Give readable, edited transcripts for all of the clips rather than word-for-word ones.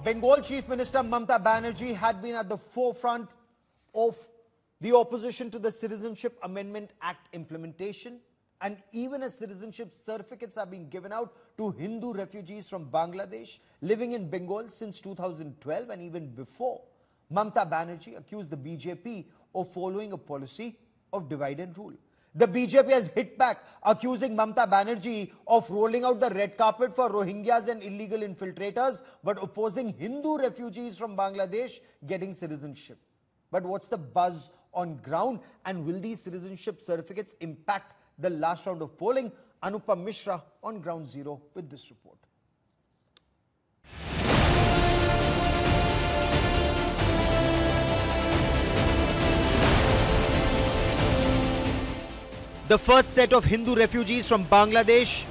Bengal Chief Minister Mamata Banerjee had been at the forefront of the opposition to the Citizenship Amendment Act implementation, and even as citizenship certificates are being given out to Hindu refugees from Bangladesh living in Bengal since 2012 and even before. Mamata Banerjee accused the BJP of following a policy of divide and rule. The BJP has hit back, accusing Mamata Banerjee of rolling out the red carpet for Rohingyas and illegal infiltrators, but opposing Hindu refugees from Bangladesh getting citizenship. But what's the buzz on ground, and will these citizenship certificates impact the last round of polling? Anupam Mishra on Ground Zero with this report. The first set of Hindu refugees from Bangladesh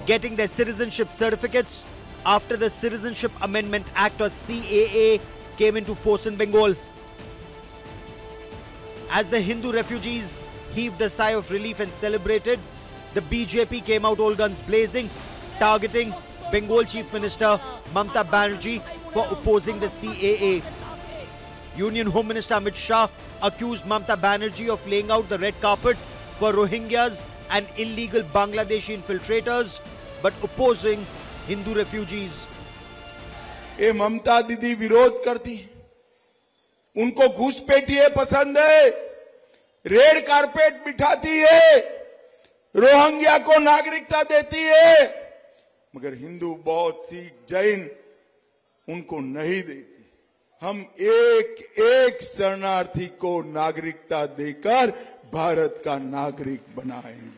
getting their citizenship certificates after the Citizenship Amendment Act or CAA came into force in Bengal. As the Hindu refugees heaved a sigh of relief and celebrated, the BJP came out all guns blazing, targeting Bengal Chief Minister Mamata Banerjee for opposing the CAA. Union Home Minister Amit Shah accused Mamata Banerjee of laying out the red carpet for Rohingyas and illegal Bangladeshi infiltrators, but opposing Hindu refugees. ये ममता दीदी विरोध करती है, उनको घुसपैठिए पसंद है, red carpet बिठाती है, Rohingya को नागरिकता देती है, मगर हिंदू, बौद्ध, सिख, जैन उनको नहीं देती। हम एक एक शरणार्थी को नागरिकता देकर भारत का नागरिक बनाएंगे।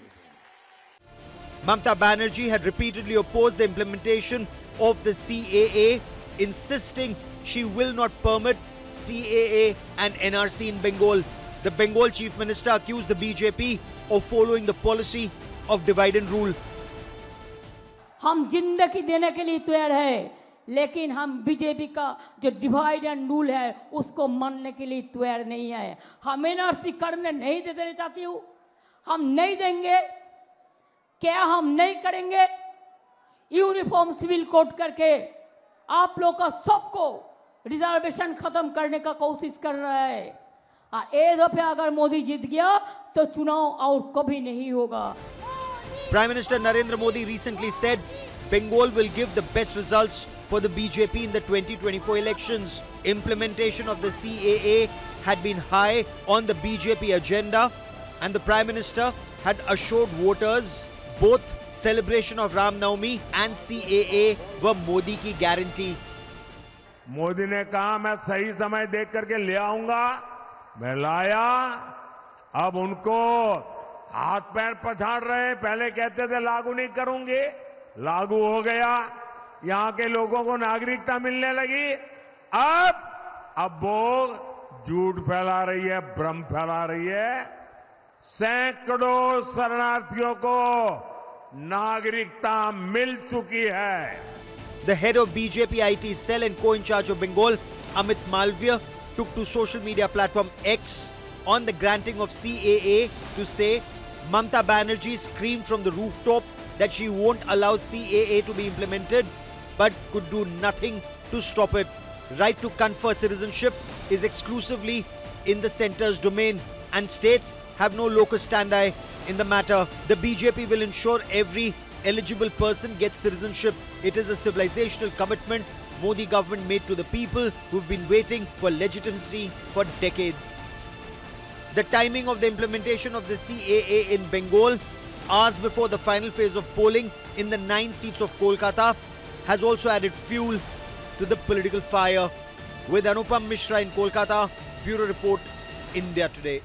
Mamata Banerjee had repeatedly opposed the implementation of the CAA, insisting she will not permit CAA and NRC in Bengal. The Bengal Chief Minister accused the BJP of following the policy of divide and rule. हम जिंदगी देने के लिए तैयार हैं, लेकिन हम BJP का जो डिवाइड एंड रूल है उसको मानने के लिए तैयार नहीं है। हम एनआरसी करने नहीं देना चाहती हूँ, हम नहीं देंगे। क्या हम नहीं करेंगे? यूनिफॉर्म सिविल कोड करके आप लोग का सबको रिजर्वेशन खत्म करने का कोशिश कर रहा है। एक दफे अगर मोदी जीत गया तो चुनाव और कभी नहीं होगा। Prime Minister Narendra Modi recently said Bengal will give the best results for the BJP in the 2024 elections. Implementation of the CAA had been high on the BJP agenda, and the Prime Minister had assured voters both celebration of Ram Navami and CAA were Modi की guarantee. Modi ने कहा मैं सही समय देख करके ले आऊंगा, मैं लाया। अब उनको हाथ पैर पछाड़ रहे हैं, पहले कहते थे लागू नहीं करूंगे, लागू हो गया। यहाँ के लोगों को नागरिकता मिलने लगी। अब वो झूठ फैला रही है, भ्रम फैला रही है। सैकड़ों शरणार्थियों को नागरिकता मिल चुकी है। The head of BJP IT cell and co-in-charge of Bengal, Amit Malviya, took to social media platform X on the granting of CAA to say Mamata Banerjee screamed from the rooftop that she won't allow CAA to be implemented, but could do nothing to stop it. Right to confer citizenship is exclusively in the centre's domain, and states have no locus standi in the matter. The BJP will ensure every eligible person gets citizenship. It is a civilizational commitment Modi government made to the people who've been waiting for legitimacy for decades. The timing of the implementation of the CAA in Bengal, hours before the final phase of polling in the 9 seats of Kolkata, has also added fuel to the political fire. With Anupam Mishra in Kolkata, Bureau Report, India Today.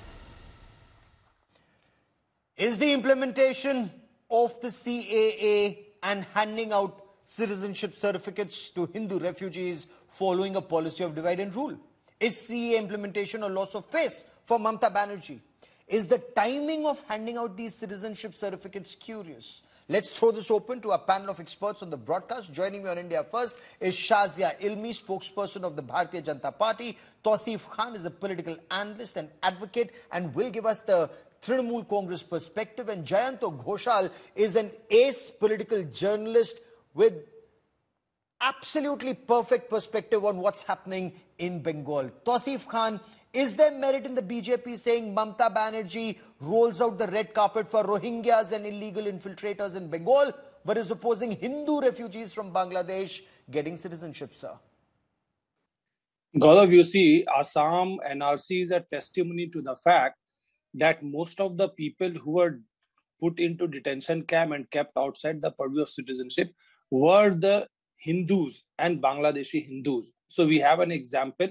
Is the implementation of the CAA and handing out citizenship certificates to Hindu refugees following a policy of divide and rule? Is CAA implementation a loss of face for Mamata Banerjee? Is the timing of handing out these citizenship certificates curious? Let's throw this open to a panel of experts on the broadcast. Joining me on India First is Shazia Ilmi, spokesperson of the Bharatiya Janata Party. Tausif Khan is a political analyst and advocate and will give us the Trinamool Congress perspective. And Jayanto Ghoshal is an ace political journalist with absolutely perfect perspective on what's happening in Bengal. Tausif Khan, is there merit in the BJP saying Mamata Banerjee rolls out the red carpet for Rohingyas and illegal infiltrators in Bengal, but is opposing Hindu refugees from Bangladesh getting citizenship, sir? Gaurav, you see, Assam NRC is a testimony to the fact that most of the people who were put into detention camp and kept outside the purview of citizenship were the Hindus and Bangladeshi Hindus. So we have an example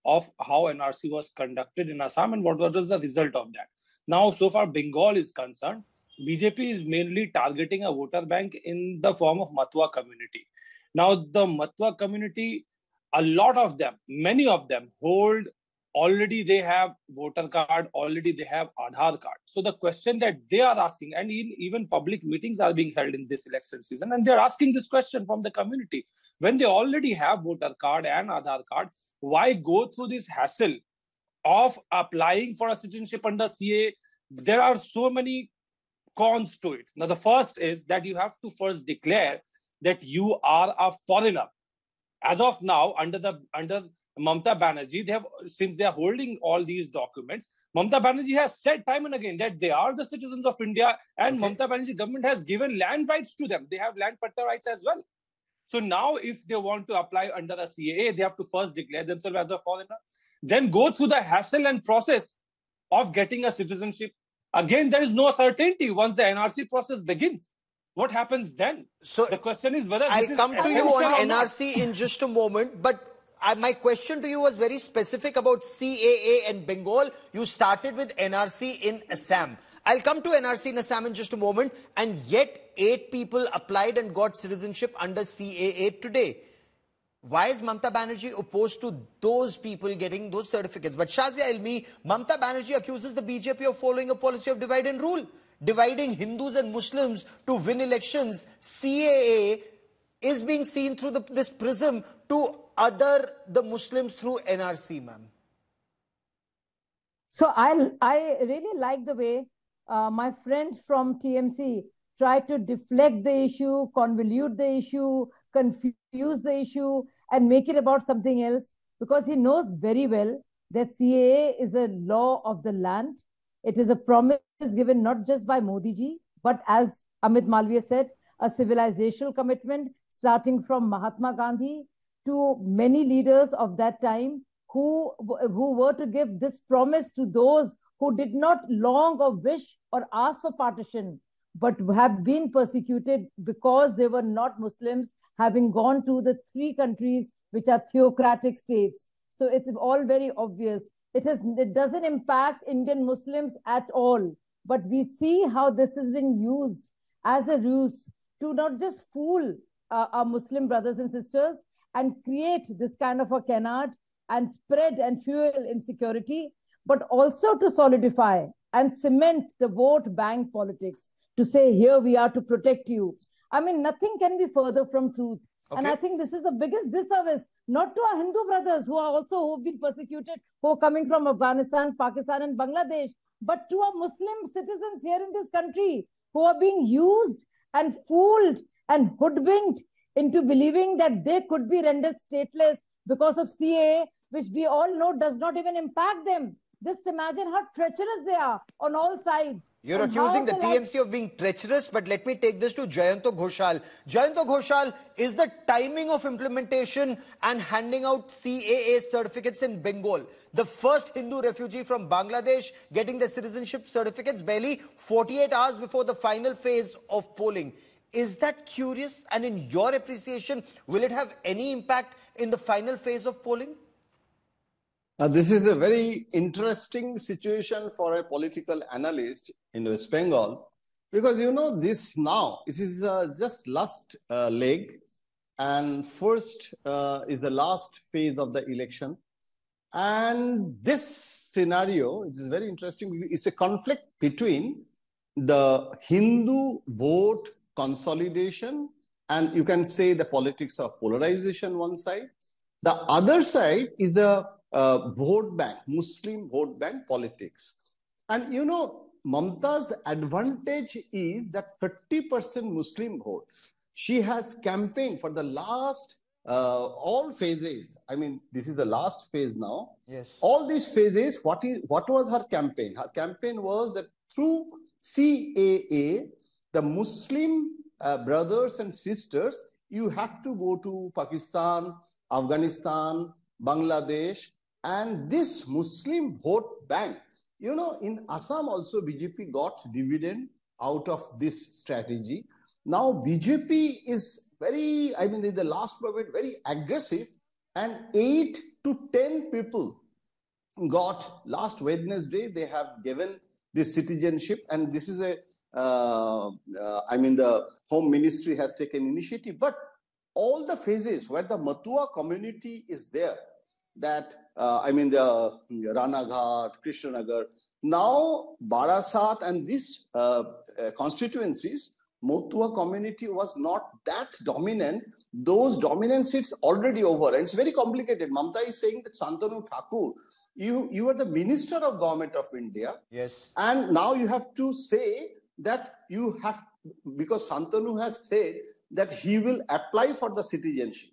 of how NRC was conducted in Assam and what was the result of that. Now, so far Bengal is concerned, BJP is mainly targeting a voter bank in the form of Matwa community. Now, the Matwa community, a lot of them, many of them hold already they have voter card, already they have Aadhaar card. So the question that they are asking, and even public meetings are being held in this election season, and they're asking this question from the community. When they already have voter card and Aadhaar card, why go through this hassle of applying for a citizenship under CAA? There are so many cons to it. Now, the first is that you have to first declare that you are a foreigner. As of now, under Mamata Banerjee, since they are holding all these documents, Mamata Banerjee has said time and again that they are the citizens of India, and Mamata Banerjee government has given land rights to them. They have land patta rights as well. So now, if they want to apply under the CAA, they have to first declare themselves as a foreigner, then go through the hassle and process of getting a citizenship. Again, there is no certainty once the NRC process begins. What happens then? So the question is whether I'll come to you on NRC in just a moment, but my question to you was very specific about CAA and Bengal. You started with NRC in Assam. I'll come to NRC in Assam in just a moment, and yet 8 people applied and got citizenship under CAA today. Why is Mamata Banerjee opposed to those people getting those certificates? But Shazia Ilmi, Mamata Banerjee accuses the BJP of following a policy of divide and rule, dividing Hindus and Muslims to win elections. CAA is being seen through this prism to other the Muslims through NRC, ma'am. So I really like the way my friend from TMC tried to deflect the issue, convolute the issue, confuse the issue, and make it about something else, because he knows very well that CAA is a law of the land. It is a promise given not just by Modi ji, but as Amit Malviya said, a civilizational commitment starting from Mahatma Gandhi to many leaders of that time who were to give this promise to those who did not long or wish or ask for partition, but have been persecuted because they were not Muslims, having gone to the 3 countries which are theocratic states. So it's all very obvious. It doesn't impact Indian Muslims at all. But we see how this has been used as a ruse to not just fool our Muslim brothers and sisters and create this kind of a canard and spread and fuel insecurity, but also to solidify and cement the vote bank politics, to say, here we are to protect you. I mean, nothing can be further from truth. Okay. And I think this is the biggest disservice, not to our Hindu brothers who've been persecuted, who are coming from Afghanistan, Pakistan and Bangladesh, but to our Muslim citizens here in this country who are being used and fooled and hoodwinked into believing that they could be rendered stateless because of CAA, which we all know does not even impact them. Just imagine how treacherous they are on all sides. You're accusing the TMC of being treacherous, but let me take this to Jayanto Ghoshal. Jayanto Ghoshal, is the timing of implementation and handing out CAA certificates in Bengal, the first Hindu refugee from Bangladesh getting the citizenship certificates barely 48 hours before the final phase of polling, is that curious? And in your appreciation, will it have any impact in the final phase of polling? This is a very interesting situation for a political analyst in West Bengal, because this now, it is just last leg, and first is the last phase of the election. And this scenario, it is very interesting. It's a conflict between the Hindu vote consolidation and you can say the politics of polarization one side. The other side is the vote bank, Muslim vote bank politics. And Mamata's advantage is that 30% Muslim vote. She has campaigned for the last all phases, I mean, this is the last phase now. Yes. All these phases, what was her campaign? Her campaign was that through CAA, the Muslim brothers and sisters, you have to go to Pakistan, Afghanistan, Bangladesh, and this Muslim vote bank. You know, in Assam also BJP got dividend out of this strategy. Now BJP is very, I mean, in the last moment, very aggressive, and 8 to 10 people got, last Wednesday, they have given this citizenship, and this is a, I mean, the Home Ministry has taken initiative, but all the phases where the Matua community is there, that, I mean, the Ranaghat, Krishnanagar, now Barasat and these constituencies, Matua community was not that dominant. Those dominant seats already over, and it's very complicated. Mamata is saying that Santanu Thakur, you are the Minister of Government of India. Yes. And now you have to say that you have, because Santanu has said that he will apply for the citizenship.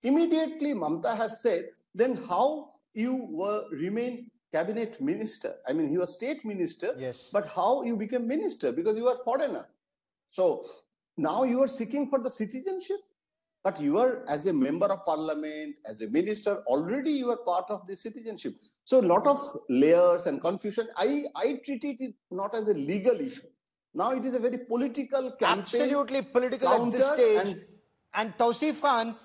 Immediately Mamata has said, then how you remain cabinet minister? I mean, you are state minister, yes, but how you became minister? Because you are foreigner. So now you are seeking for the citizenship, but you are, as a member of parliament, as a minister, already you are part of the citizenship. So a lot of layers and confusion. I treated it not as a legal issue. Now it is a very political campaign. Absolutely political at this stage. And Tausif Khan,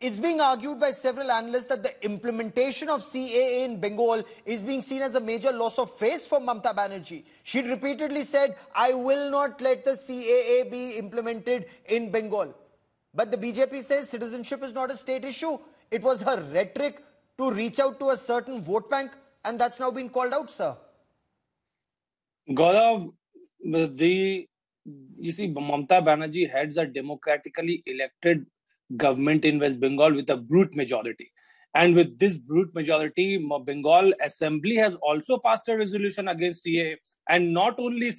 it's being argued by several analysts that the implementation of CAA in Bengal is being seen as a major loss of face for Mamata Banerjee. She repeatedly said, I will not let the CAA be implemented in Bengal. But the BJP says citizenship is not a state issue. It was her rhetoric to reach out to a certain vote bank, and that's now been called out, sir. Gaurav, you see, Mamata Banerjee heads a democratically elected government in West Bengal with a brute majority. And with this brute majority, Bengal Assembly has also passed a resolution against CAA. And not only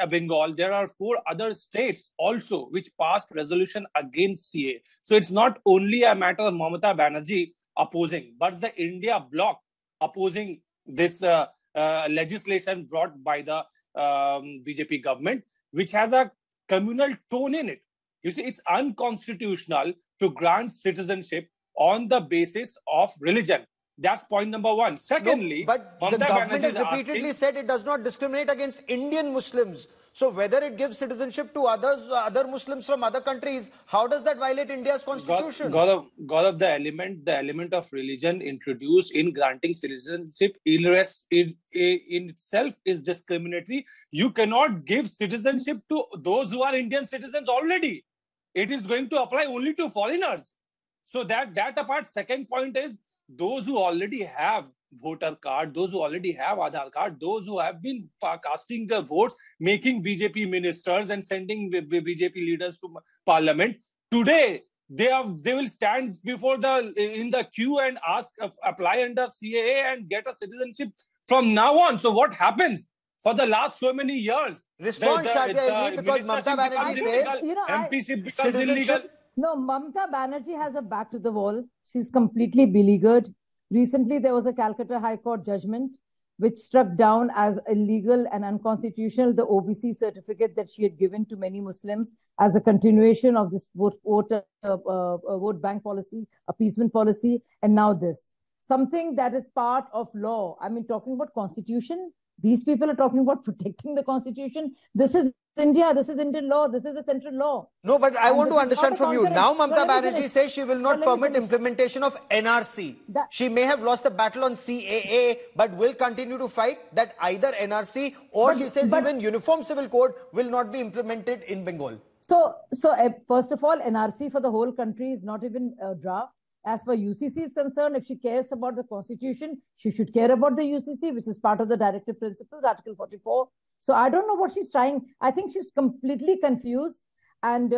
Bengal, there are 4 other states also which passed resolution against CAA. So it's not only a matter of Mamata Banerjee opposing, but the India bloc opposing this legislation brought by the BJP government, which has a communal tone in it. You see, it's unconstitutional to grant citizenship on the basis of religion. That's point number 1. Secondly, no, but the government has repeatedly said it does not discriminate against Indian Muslims. So whether it gives citizenship to other Muslims from other countries, how does that violate India's constitution? Gaurav, the element of religion introduced in granting citizenship in itself is discriminatory. You cannot give citizenship to those who are Indian citizens already. It is going to apply only to foreigners. So that apart, second point is those who already have voter card, those who already have Aadhaar card, those who have been casting their votes, making BJP ministers and sending BJP leaders to parliament. Today, they will stand in the queue and apply under CAA and get a citizenship from now on. So what happens? For the last so many years, respond, Shazia, because Mamata Banerjee says MPship becomes illegal. No, Mamata Banerjee has a back to the wall. She's completely beleaguered. Recently, there was a Calcutta High Court judgment which struck down as illegal and unconstitutional the OBC certificate that she had given to many Muslims as a continuation of this vote bank policy, appeasement policy, and now this. Something that is part of law. I mean, talking about constitution, these people are talking about protecting the constitution. This is India. This is Indian law. This is a central law. No, but I want to understand from you. Now Mamata Banerjee says she will not permit implementation of NRC. She may have lost the battle on CAA, but will continue to fight that either NRC or she says even Uniform Civil Code will not be implemented in Bengal. So first of all, NRC for the whole country is not even a draft. As far UCC is concerned, if she cares about the constitution, she should care about the UCC, which is part of the directive principles, Article 44. So I don't know what she's trying. I think she's completely confused and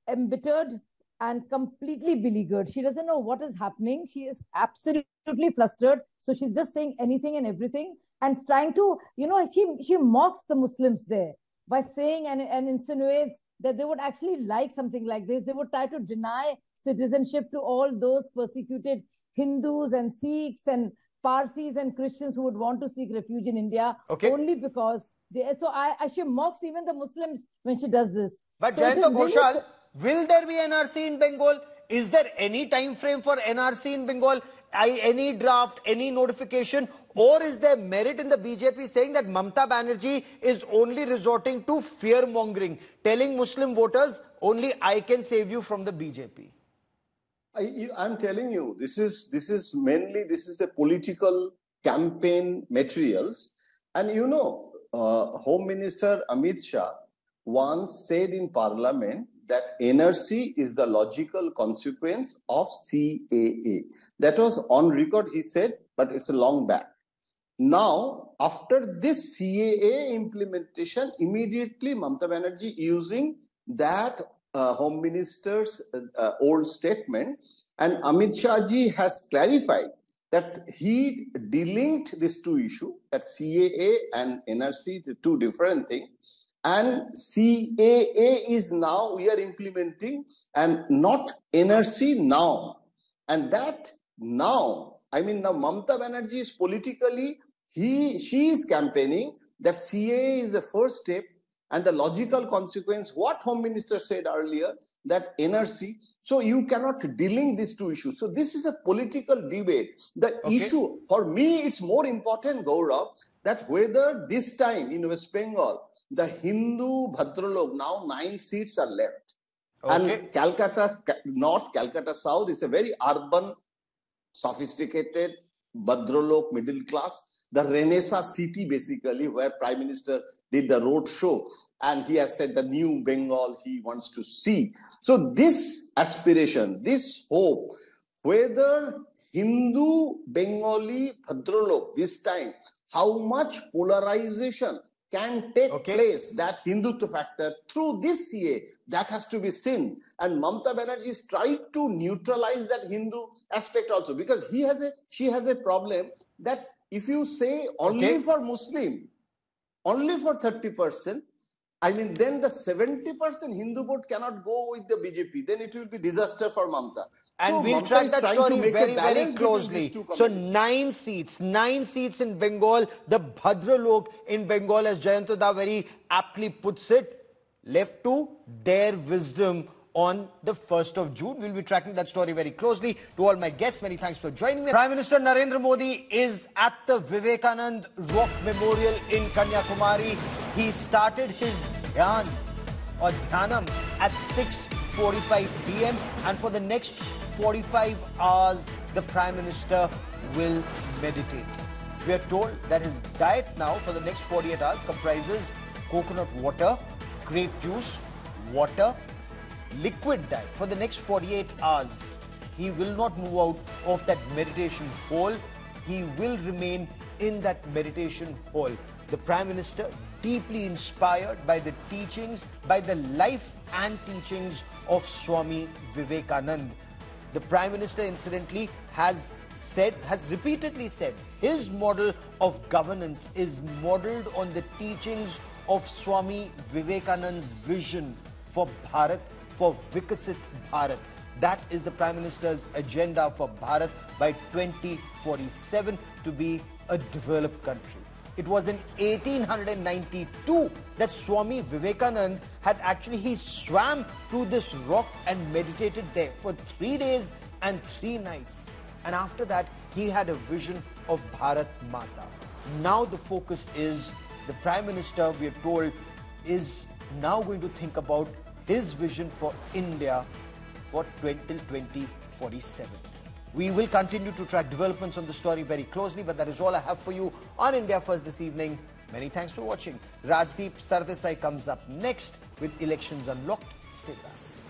embittered and completely beleaguered. She doesn't know what is happening. She is absolutely flustered. So she's just saying anything and everything and trying to, she mocks the Muslims there by saying and insinuates that they would actually like something like this. They would try to deny citizenship to all those persecuted Hindus and Sikhs and Parsis and Christians who would want to seek refuge in India only because they. So she mocks even the Muslims when she does this. But so Jayanta Ghoshal, will there be NRC in Bengal? Is there any time frame for NRC in Bengal? Any draft, any notification? Or is there merit in the BJP saying that Mamata Banerjee is only resorting to fear-mongering, telling Muslim voters, only I can save you from the BJP? I'm telling you, this is mainly a political campaign materials. And you know, Home Minister Amit Shah once said in Parliament that NRC is the logical consequence of CAA. That was on record, he said, but it's a long back. Now, after this CAA implementation, immediately Mamata Banerjee using that Home Minister's old statement, and Amit Shah ji has clarified that he delinked these two issues, that CAA and NRC, the two different things. And CAA is now we are implementing and not NRC now. And that now, I mean now Mamata Banerjee is politically, she is campaigning that CAA is the first step and the logical consequence, what Home Minister said earlier, that NRC. So you cannot delink these two issues. So this is a political debate. The issue, for me, it's more important, Gaurav, that whether this time in West Bengal, the Hindu Bhadralok, now 9 seats are left. And Calcutta North, Calcutta South is a very urban, sophisticated, Bhadralok middle class. The Renaissance city, basically, where Prime Minister did the road show. And he has said the new Bengal he wants to see. So this aspiration, this hope, whether Hindu, Bengali, Bhadralok, this time, how much polarization can take place, that Hindutva factor, through this CA, that has to be seen. And Mamata Banerjee is trying to neutralize that Hindu aspect also, because she has a problem that if you say only for Muslim, only for 30%, I mean, then the 70% Hindu vote cannot go with the BJP. Then it will be disaster for Mamata. And so we'll track that story very, very closely. So 9 seats in Bengal. The Bhadralok in Bengal, as Jayanta very aptly puts it, left to their wisdom on the 1st of June. We'll be tracking that story very closely. To all my guests, many thanks for joining me. Prime Minister Narendra Modi is at the Vivekanand Rock Memorial in Kanyakumari. He started his dhyan or dhyanam at 6:45 p.m. and for the next 45 hours, the Prime Minister will meditate. We are told that his diet now for the next 48 hours comprises coconut water, grape juice, water, liquid diet. For the next 48 hours, he will not move out of that meditation hole. He will remain in that meditation hole. The Prime Minister, deeply inspired by the teachings, by the life and teachings of Swami Vivekanand. The Prime Minister, incidentally, has repeatedly said his model of governance is modelled on the teachings of Swami Vivekanand's vision for Bharat, for Vikasit Bharat. That is the Prime Minister's agenda for Bharat by 2047, to be a developed country. It was in 1892 that Swami Vivekanand he swam to this rock and meditated there for 3 days and 3 nights. And after that, he had a vision of Bharat Mata. Now the focus is, the Prime Minister, we are told, is now going to think about his vision for India for 2047. We will continue to track developments on the story very closely, but that is all I have for you on India First this evening. Many thanks for watching. Rajdeep Sardesai comes up next with Elections Unlocked. Stay with us.